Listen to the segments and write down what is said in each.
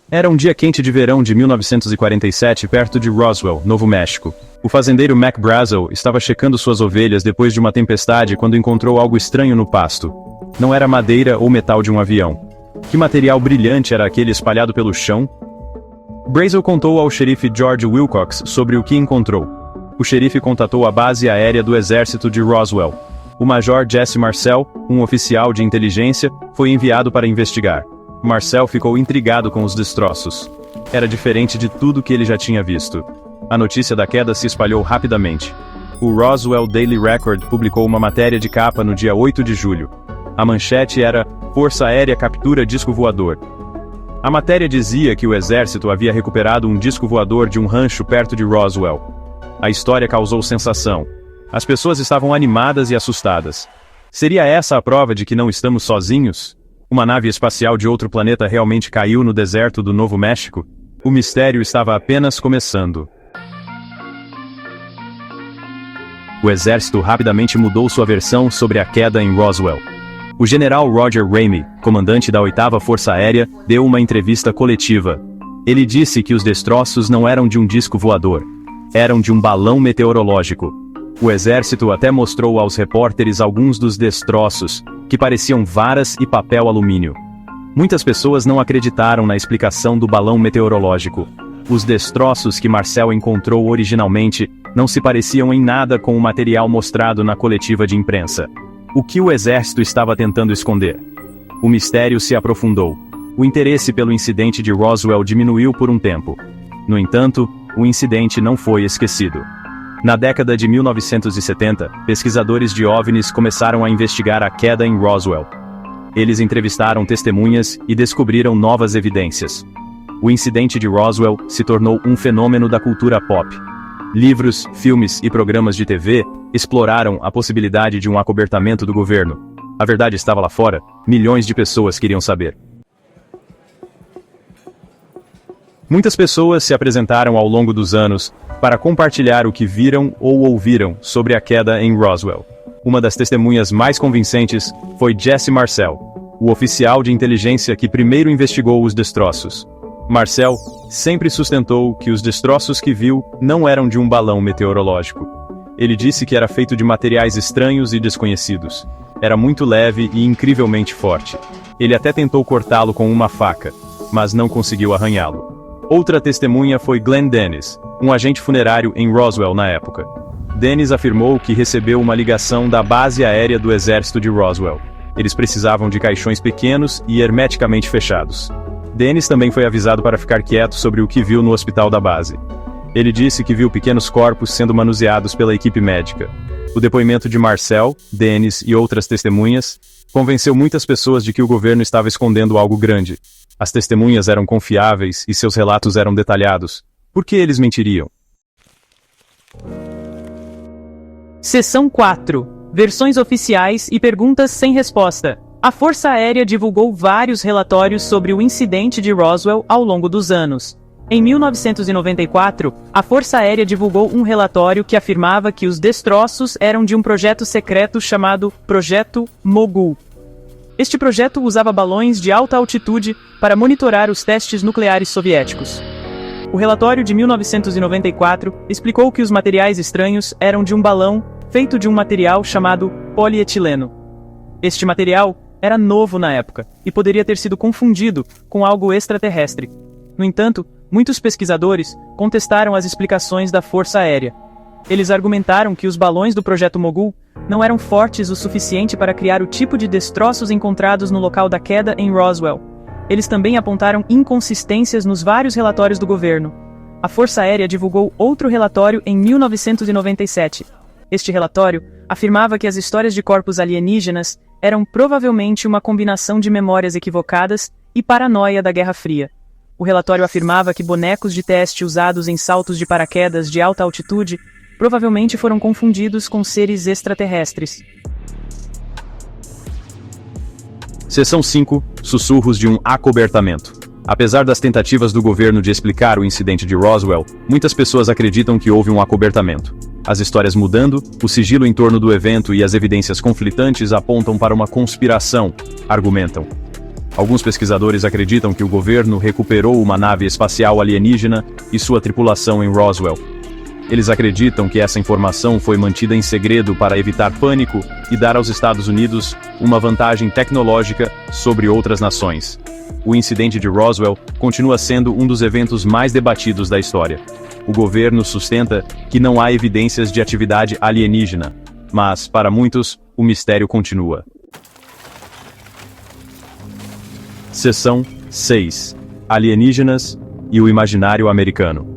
Era um dia quente de verão de 1947, perto de Roswell, Novo México. O fazendeiro Mac Brazel estava checando suas ovelhas depois de uma tempestade quando encontrou algo estranho no pasto. Não era madeira ou metal de um avião. Que material brilhante era aquele espalhado pelo chão? Brazel contou ao xerife George Wilcox sobre o que encontrou. O xerife contatou a base aérea do exército de Roswell. O major Jesse Marcel, um oficial de inteligência, foi enviado para investigar. Marcel ficou intrigado com os destroços. Era diferente de tudo que ele já tinha visto. A notícia da queda se espalhou rapidamente. O Roswell Daily Record publicou uma matéria de capa no dia 8 de julho. A manchete era "Força Aérea captura disco voador". A matéria dizia que o exército havia recuperado um disco voador de um rancho perto de Roswell. A história causou sensação. As pessoas estavam animadas e assustadas. Seria essa a prova de que não estamos sozinhos? Uma nave espacial de outro planeta realmente caiu no deserto do Novo México? O mistério estava apenas começando. O exército rapidamente mudou sua versão sobre a queda em Roswell. O general Roger Ramey, comandante da 8ª Força Aérea, deu uma entrevista coletiva. Ele disse que os destroços não eram de um disco voador. Eram de um balão meteorológico. O exército até mostrou aos repórteres alguns dos destroços, que pareciam varas e papel alumínio. Muitas pessoas não acreditaram na explicação do balão meteorológico. Os destroços que Marcel encontrou originalmente não se pareciam em nada com o material mostrado na coletiva de imprensa. O que o exército estava tentando esconder? O mistério se aprofundou. O interesse pelo incidente de Roswell diminuiu por um tempo. No entanto, o incidente não foi esquecido. Na década de 1970, pesquisadores de OVNIs começaram a investigar a queda em Roswell. Eles entrevistaram testemunhas e descobriram novas evidências. O incidente de Roswell se tornou um fenômeno da cultura pop. Livros, filmes e programas de TV exploraram a possibilidade de um acobertamento do governo. A verdade estava lá fora, milhões de pessoas queriam saber. Muitas pessoas se apresentaram ao longo dos anos para compartilhar o que viram ou ouviram sobre a queda em Roswell. Uma das testemunhas mais convincentes foi Jesse Marcel, o oficial de inteligência que primeiro investigou os destroços. Marcel sempre sustentou que os destroços que viu não eram de um balão meteorológico. Ele disse que era feito de materiais estranhos e desconhecidos. Era muito leve e incrivelmente forte. Ele até tentou cortá-lo com uma faca, mas não conseguiu arranhá-lo. Outra testemunha foi Glenn Dennis, um agente funerário em Roswell na época. Dennis afirmou que recebeu uma ligação da base aérea do exército de Roswell. Eles precisavam de caixões pequenos e hermeticamente fechados. Dennis também foi avisado para ficar quieto sobre o que viu no hospital da base. Ele disse que viu pequenos corpos sendo manuseados pela equipe médica. O depoimento de Marcel, Dennis e outras testemunhas convenceu muitas pessoas de que o governo estava escondendo algo grande. As testemunhas eram confiáveis e seus relatos eram detalhados. Por que eles mentiriam? Seção 4. Versões oficiais e perguntas sem resposta. A Força Aérea divulgou vários relatórios sobre o incidente de Roswell ao longo dos anos. Em 1994, a Força Aérea divulgou um relatório que afirmava que os destroços eram de um projeto secreto chamado Projeto Mogul. Este projeto usava balões de alta altitude para monitorar os testes nucleares soviéticos. O relatório de 1994 explicou que os materiais estranhos eram de um balão feito de um material chamado polietileno. Este material era novo na época e poderia ter sido confundido com algo extraterrestre. No entanto, muitos pesquisadores contestaram as explicações da Força Aérea. Eles argumentaram que os balões do Projeto Mogul não eram fortes o suficiente para criar o tipo de destroços encontrados no local da queda em Roswell. Eles também apontaram inconsistências nos vários relatórios do governo. A Força Aérea divulgou outro relatório em 1997. Este relatório afirmava que as histórias de corpos alienígenas eram provavelmente uma combinação de memórias equivocadas e paranoia da Guerra Fria. O relatório afirmava que bonecos de teste usados em saltos de paraquedas de alta altitude provavelmente foram confundidos com seres extraterrestres. Seção 5. Sussurros de um acobertamento. Apesar das tentativas do governo de explicar o incidente de Roswell, muitas pessoas acreditam que houve um acobertamento. As histórias mudando, o sigilo em torno do evento e as evidências conflitantes apontam para uma conspiração, argumentam. Alguns pesquisadores acreditam que o governo recuperou uma nave espacial alienígena e sua tripulação em Roswell. Eles acreditam que essa informação foi mantida em segredo para evitar pânico e dar aos Estados Unidos uma vantagem tecnológica sobre outras nações. O incidente de Roswell continua sendo um dos eventos mais debatidos da história. O governo sustenta que não há evidências de atividade alienígena, mas, para muitos, o mistério continua. Seção 6. Alienígenas e o imaginário americano.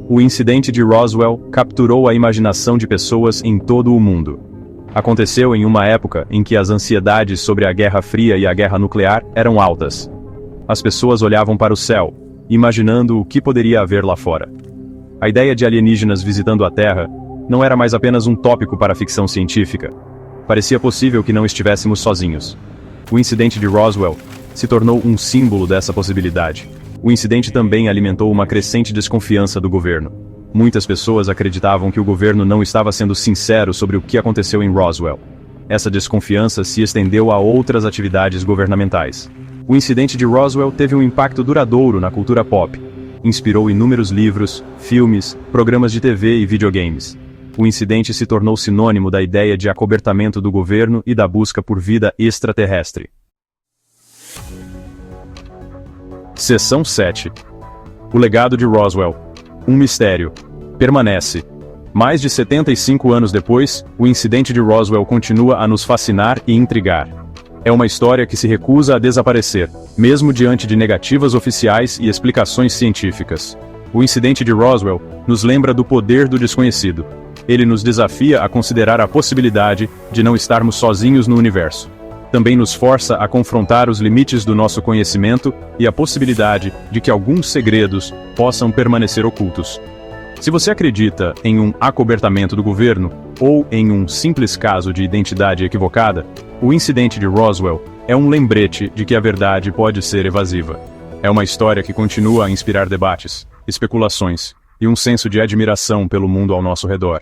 O incidente de Roswell capturou a imaginação de pessoas em todo o mundo. Aconteceu em uma época em que as ansiedades sobre a Guerra Fria e a guerra nuclear eram altas. As pessoas olhavam para o céu, imaginando o que poderia haver lá fora. A ideia de alienígenas visitando a Terra não era mais apenas um tópico para a ficção científica. Parecia possível que não estivéssemos sozinhos. O incidente de Roswell se tornou um símbolo dessa possibilidade. O incidente também alimentou uma crescente desconfiança do governo. Muitas pessoas acreditavam que o governo não estava sendo sincero sobre o que aconteceu em Roswell. Essa desconfiança se estendeu a outras atividades governamentais. O incidente de Roswell teve um impacto duradouro na cultura pop. Inspirou inúmeros livros, filmes, programas de TV e videogames. O incidente se tornou sinônimo da ideia de acobertamento do governo e da busca por vida extraterrestre. Seção 7. O legado de Roswell. Um mistério. Permanece. Mais de 75 anos depois, o incidente de Roswell continua a nos fascinar e intrigar. É uma história que se recusa a desaparecer, mesmo diante de negativas oficiais e explicações científicas. O incidente de Roswell nos lembra do poder do desconhecido. Ele nos desafia a considerar a possibilidade de não estarmos sozinhos no universo. Também nos força a confrontar os limites do nosso conhecimento e a possibilidade de que alguns segredos possam permanecer ocultos. Se você acredita em um acobertamento do governo ou em um simples caso de identidade equivocada, o incidente de Roswell é um lembrete de que a verdade pode ser evasiva. É uma história que continua a inspirar debates, especulações e um senso de admiração pelo mundo ao nosso redor.